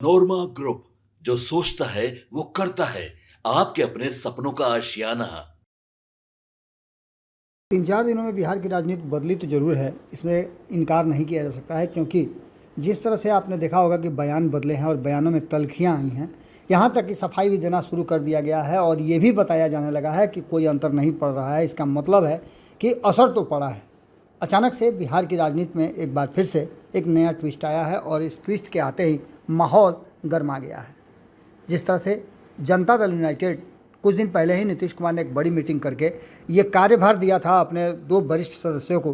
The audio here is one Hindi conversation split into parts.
नोरमा ग्रुप, जो सोचता है वो करता है। आपके अपने सपनों का आशियाना। 3-4 दिनों में बिहार की राजनीति बदली तो ज़रूर है, इसमें इनकार नहीं किया जा सकता है, क्योंकि जिस तरह से आपने देखा होगा कि बयान बदले हैं और बयानों में तल्खियाँ आई हैं, यहाँ तक कि सफाई भी देना शुरू कर दिया गया है और ये भी बताया जाने लगा है कि कोई अंतर नहीं पड़ रहा है। इसका मतलब है कि असर तो पड़ा है। अचानक से बिहार की राजनीति में एक बार फिर से एक नया ट्विस्ट आया है और इस ट्विस्ट के आते ही माहौल गर्मा गया है। जिस तरह से जनता दल यूनाइटेड कुछ दिन पहले ही नीतीश कुमार ने एक बड़ी मीटिंग करके ये कार्यभार दिया था अपने 2 वरिष्ठ सदस्यों को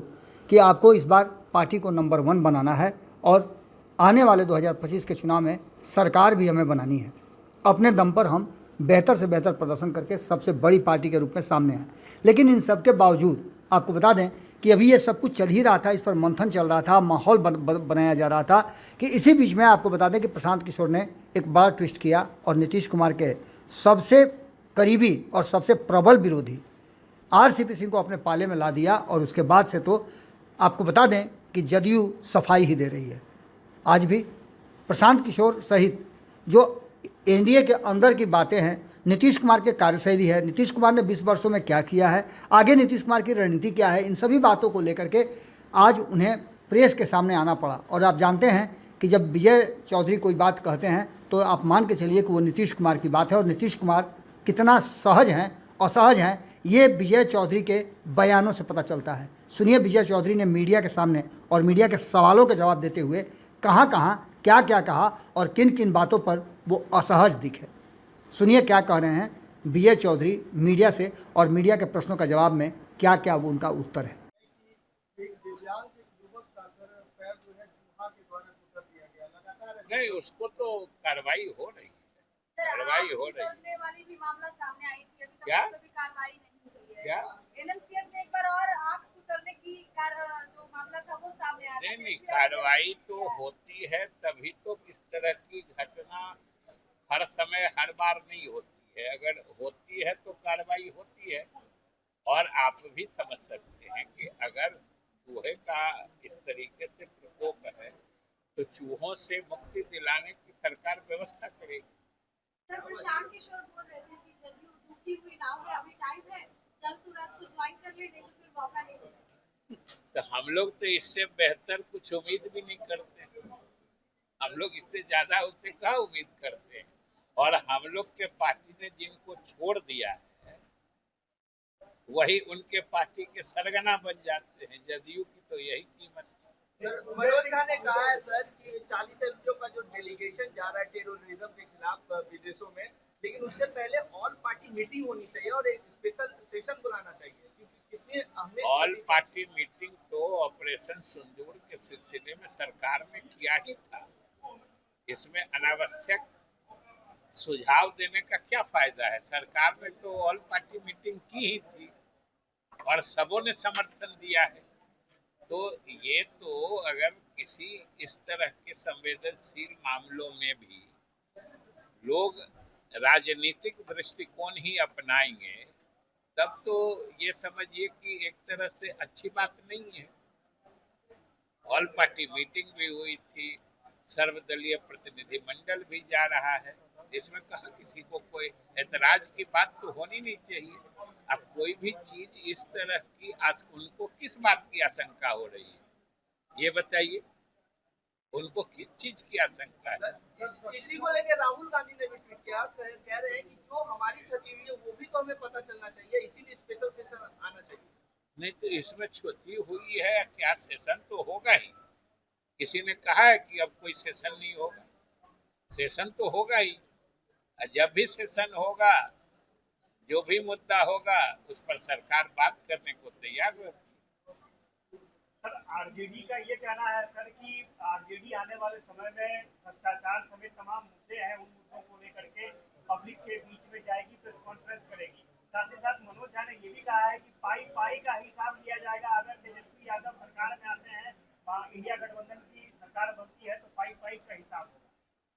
कि आपको इस बार पार्टी को नंबर 1 बनाना है और आने वाले 2025 के चुनाव में सरकार भी हमें बनानी है। अपने दम पर हम बेहतर से बेहतर प्रदर्शन करके सबसे बड़ी पार्टी के रूप में सामने आए। लेकिन इन सब के बावजूद आपको बता दें कि अभी ये सब कुछ चल ही रहा था, इस पर मंथन चल रहा था, माहौल बनाया जा रहा था कि इसी बीच में आपको बता दें कि प्रशांत किशोर ने एक बड़ा ट्विस्ट किया और नीतीश कुमार के सबसे करीबी और सबसे प्रबल विरोधी आरसीपी सिंह को अपने पाले में ला दिया। और उसके बाद से तो आपको बता दें कि जदयू सफाई ही दे रही है। आज भी प्रशांत किशोर सहित जो एनडीए के अंदर की बातें हैं, नीतीश कुमार के कार्यशैली है, नीतीश कुमार ने 20 वर्षों में क्या किया है, आगे नीतीश कुमार की रणनीति क्या है, इन सभी बातों को लेकर के आज उन्हें प्रेस के सामने आना पड़ा। और आप जानते हैं कि जब विजय चौधरी कोई बात कहते हैं तो आप मान के चलिए कि वो नीतीश कुमार की बात है। और नीतीश कुमार कितना सहज हैं, असहज हैं, ये विजय चौधरी के बयानों से पता चलता है। सुनिए विजय चौधरी ने मीडिया के सामने और मीडिया के सवालों के जवाब देते हुए कहाँ कहाँ क्या क्या कहा और किन किन बातों पर वो असहज दिखे। सुनिए क्या कह रहे हैं विजय चौधरी मीडिया से और मीडिया के प्रश्नों का जवाब में क्या क्या वो उनका उत्तर है। नहीं, उसको तो कार्रवाई हो रही है, कार्रवाई हो रही है। वाली भी मामला सामने आई थी, अभी तक क्या कोई भी कार्रवाई नहीं हुई है। क्या एनएमसीएच में एक बार और आग उतरने की जो मामला था वो सामने आया। नहीं नहीं, कार्रवाई तो होती है, तभी तो इस तरह की घटना हर समय हर बार नहीं होती है। अगर होती है तो कार्रवाई होती है। और आप भी समझ सकते हैं कि अगर चूहे का इस तरीके से प्रकोप है तो चूहों से मुक्ति दिलाने की सरकार व्यवस्था करेगी। सर, प्रशांत किशोर बोल रहे थे कि जदयू डूबती हुई नाव है, अभी टाइम है, जल्द सूरज को ज्वाइन कर ले, नहीं तो फिर मौका नहीं मिलेगा। तो हम लोग तो इससे बेहतर कुछ उम्मीद भी नहीं करते। हम लोग इससे ज्यादा उससे क्या उम्मीद करते हैं। और हम लोग के पार्टी ने जिनको छोड़ दिया है वही उनके पार्टी के सरगना बन जाते हैं। जदयू की तो यही कीमत है। मनोज झा ने कहा है सर कि 40 एमपीओ का जो डेलीगेशन जा रहा है टेररिज्म के खिलाफ विदेशों में, लेकिन उससे पहले ऑल पार्टी मीटिंग होनी चाहिए और एक स्पेशल सेशन बुलाना चाहिए, क्योंकि कितने हमने ऑल पार्टी मीटिंग तो ऑपरेशन सिंदूर के सिलसिले में सरकार में किया ही था। इसमें अनावश्यक सुझाव देने का क्या फायदा है। सरकार में तो ऑल पार्टी मीटिंग की ही थी और सबों ने समर्थन दिया है। तो ये तो अगर किसी इस तरह के संवेदनशील मामलों में भी लोग राजनीतिक दृष्टिकोण ही अपनाएंगे तब तो ये समझिए कि एक तरह से अच्छी बात नहीं है। ऑल पार्टी मीटिंग भी हुई थी, सर्वदलीय प्रतिनिधिमंडल भी जा रहा है, इसमें कहा किसी को कोई ऐतराज की बात तो होनी नहीं चाहिए। अब कोई भी चीज इस तरह की उनको किस बात की आशंका हो रही है ये बताइए, उनको किस चीज की आशंका है। इसी को लेकर राहुल गांधी ने भी ट्वीट किया, कह रहे हैं कि जो हमारी क्षति हुई है वो भी तो हमें पता चलना चाहिए, इसीलिए स्पेशल सेशन आना चाहिए। नहीं तो इसमें क्षति हुई है क्या, सेशन तो होगा ही। किसी ने कहा है कि अब कोई सेशन नहीं होगा, सेशन तो होगा ही। जब भी सेशन होगा जो भी मुद्दा होगा उस पर सरकार बात करने को तैयार रहती है। सर, आरजेडी का ये कहना है सर कि आरजेडी आने वाले समय में भ्रष्टाचार समेत तमाम मुद्दे हैं, उन मुद्दों को लेकर के पब्लिक के बीच में जाएगी, प्रेस कॉन्फ्रेंस करेगी। साथ ही साथ मनोज झा ने ये भी कहा है कि पाई पाई का हिसाब लिया जाएगा। अगर तेजस्वी यादव सरकार में आते हैं, इंडिया गठबंधन की सरकार बनती है तो पाई पाई का हिसाब होगा।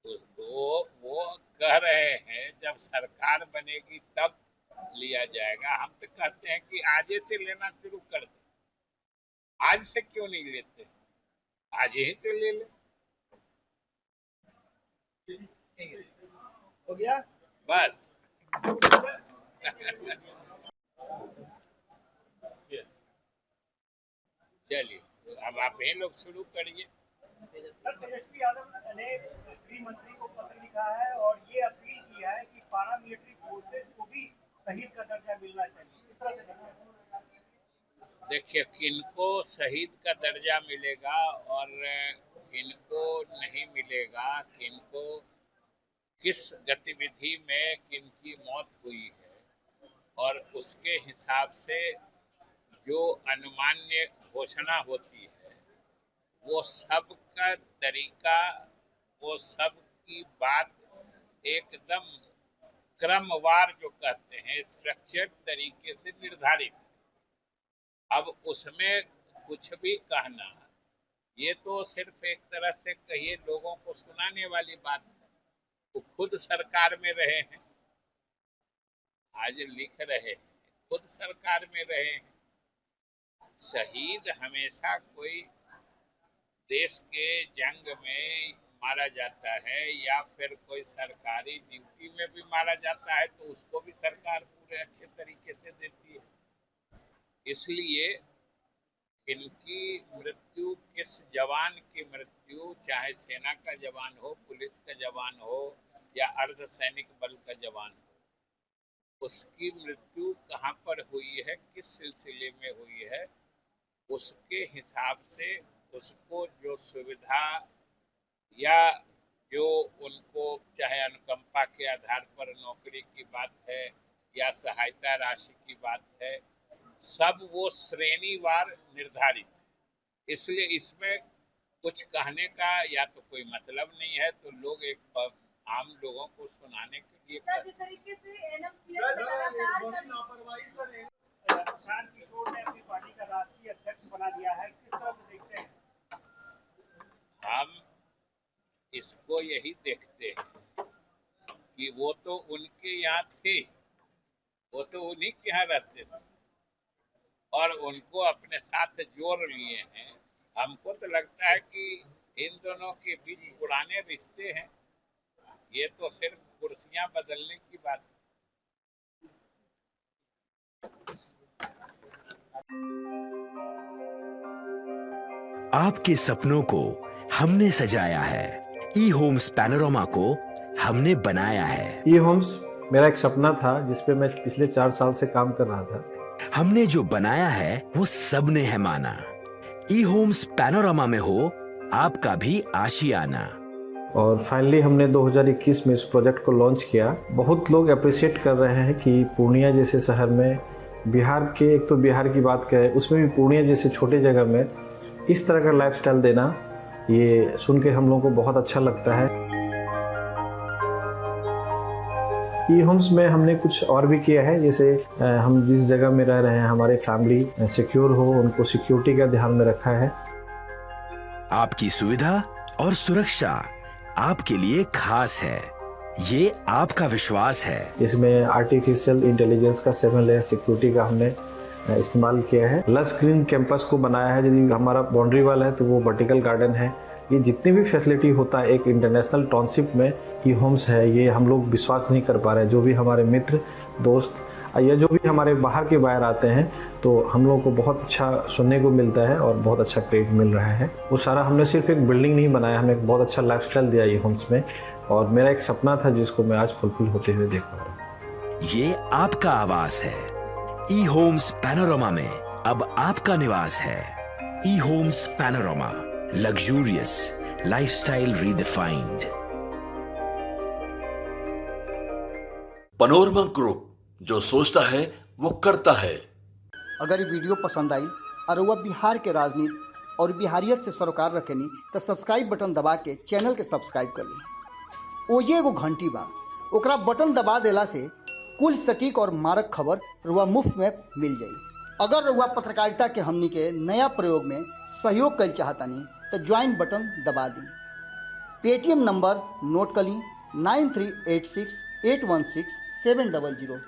तो वो कह रहे हैं जब सरकार बनेगी तब लिया जाएगा। हम तो कहते हैं कि आज से लेना शुरू कर दे। आज से क्यों नहीं लेते, आज ही से ले ले। हो गया। बस। चलिए, अब आप ही लोग शुरू करिए। सर, तेजस्वी यादव ने गृह मंत्री को पत्र लिखा है और ये अपील की है कि पारा मिलिट्री फोर्सेस को भी शहीद का दर्जा मिलना चाहिए। इस तरह से देखते हैं। देखिए, किनको शहीद का दर्जा मिलेगा और किनको नहीं मिलेगा, किनको किस गतिविधि में किनकी मौत हुई है, और उसके हिसाब से जो अनुमान्य घोषणा होती है, वो सब का तरीका, वो सब की बात एकदम क्रमवार जो कहते हैं स्ट्रक्चर्ड तरीके से निर्धारित। अब उसमें कुछ भी कहना, ये तो सिर्फ एक तरह से कहिए लोगों को सुनाने वाली बात है। वो खुद सरकार में रहे हैं, आज लिख रहे हैं, खुद सरकार में रहे हैं। शहीद हमेशा कोई देश के जंग में मारा जाता है या फिर कोई सरकारी ड्यूटी में भी मारा जाता है, तो उसको भी सरकार पूरे अच्छे तरीके से देती है। इसलिए इनकी मृत्यु, किस जवान की मृत्यु, चाहे सेना का जवान हो, पुलिस का जवान हो या अर्धसैनिक बल का जवान हो, उसकी मृत्यु कहाँ पर हुई है, किस सिलसिले में हुई है, उसके हिसाब से उसको जो सुविधा या जो उनको चाहे अनुकंपा के आधार पर नौकरी की बात है या सहायता राशि की बात है, सब वो श्रेणीवार निर्धारित है। इसलिए इसमें कुछ कहने का या तो कोई मतलब नहीं है, तो लोग एक आम लोगों को सुनाने के लिए जिस तरीके से एनएमसीएच में लगातार प्रशांत किशोर ने अपनी पार्टी का राष्ट्रीय अध्यक्ष बना दिया है, किस तरह से देखते हैं? हम इसको यही देखते हैं कि वो तो उनके यहाँ थे, वो तो उन्हीं के यहाँ रहते थे और उनको अपने साथ जोड़ लिए हैं। हमको तो लगता है कि इन दोनों के बीच पुराने रिश्ते हैं, ये तो सिर्फ कुर्सियां बदलने की बात है। आपके सपनों को हमने सजाया है, ई होम्स पैनोरामा को हमने बनाया है। ई होम्स मेरा एक सपना था जिसपे मैं पिछले 4 साल से काम कर रहा था। हमने जो बनाया है वो सबने है माना। ई होम्स पैनोरामा में हो आपका भी आशियाना। और फाइनली हमने 2021 में इस प्रोजेक्ट को लॉन्च किया। बहुत लोग अप्रिशिएट कर रहे हैं कि पूर्णिया जैसे शहर में, बिहार के, एक तो बिहार की बात करें उसमें भी पूर्णिया जैसे छोटे जगह में इस तरह का लाइफस्टाइल देना, ये सुन के हम लोगों को बहुत अच्छा लगता है। ई होम्स में हमने कुछ और भी किया है, जैसे हम जिस जगह में रह रहे हैं हमारे फैमिली सिक्योर हो, उनको सिक्योरिटी का ध्यान में रखा है। आपकी सुविधा और सुरक्षा आपके लिए खास है, ये आपका विश्वास है। इसमें आर्टिफिशियल इंटेलिजेंस का 7 लेयर सिक्योरिटी का हमने इस्तेमाल किया है। लस ग्रीन कैंपस को बनाया है। यदि हमारा बाउंड्री वाल है तो वो वर्टिकल गार्डन है। ये जितनी भी फैसिलिटी होता है एक इंटरनेशनल टाउनशिप में ई होम्स है, ये हम लोग विश्वास नहीं कर पा रहे हैं। जो भी हमारे मित्र दोस्त या जो भी हमारे बाहर के बाहर आते हैं तो हम लोगों को बहुत अच्छा सुनने को मिलता है और बहुत अच्छा क्रेडिट मिल रहा है। वो सारा हमने सिर्फ एक बिल्डिंग नहीं बनाया, हमें एक बहुत अच्छा लाइफस्टाइल दिया ई होम्स में, और मेरा एक सपना था जिसको मैं आज फुलफिल होते हुए देख पा रहा हूँ। ये आपका आवास है। ई होम्स पैनोरामा में अब आपका निवास है। E homes panorama, luxurious lifestyle redefined. Panorama group, जो सोचता है वो करता है। अगर ये वीडियो पसंद आई और वह बिहार के राजनीति और बिहारियत से सरोकार रखेनी तो सब्सक्राइब बटन दबा के चैनल के सब्सक्राइब कर ली। ओजे एगो घंटी बा, ओकरा बटन दबा देला से कुल सटीक और मारक खबर रुआ मुफ्त में मिल जाई। अगर रुआ पत्रकारिता के हमनी के नया प्रयोग में सहयोग कर चाहतनी तो ज्वाइन बटन दबा दी। पेटीएम नंबर नोट कर ली 9386816700।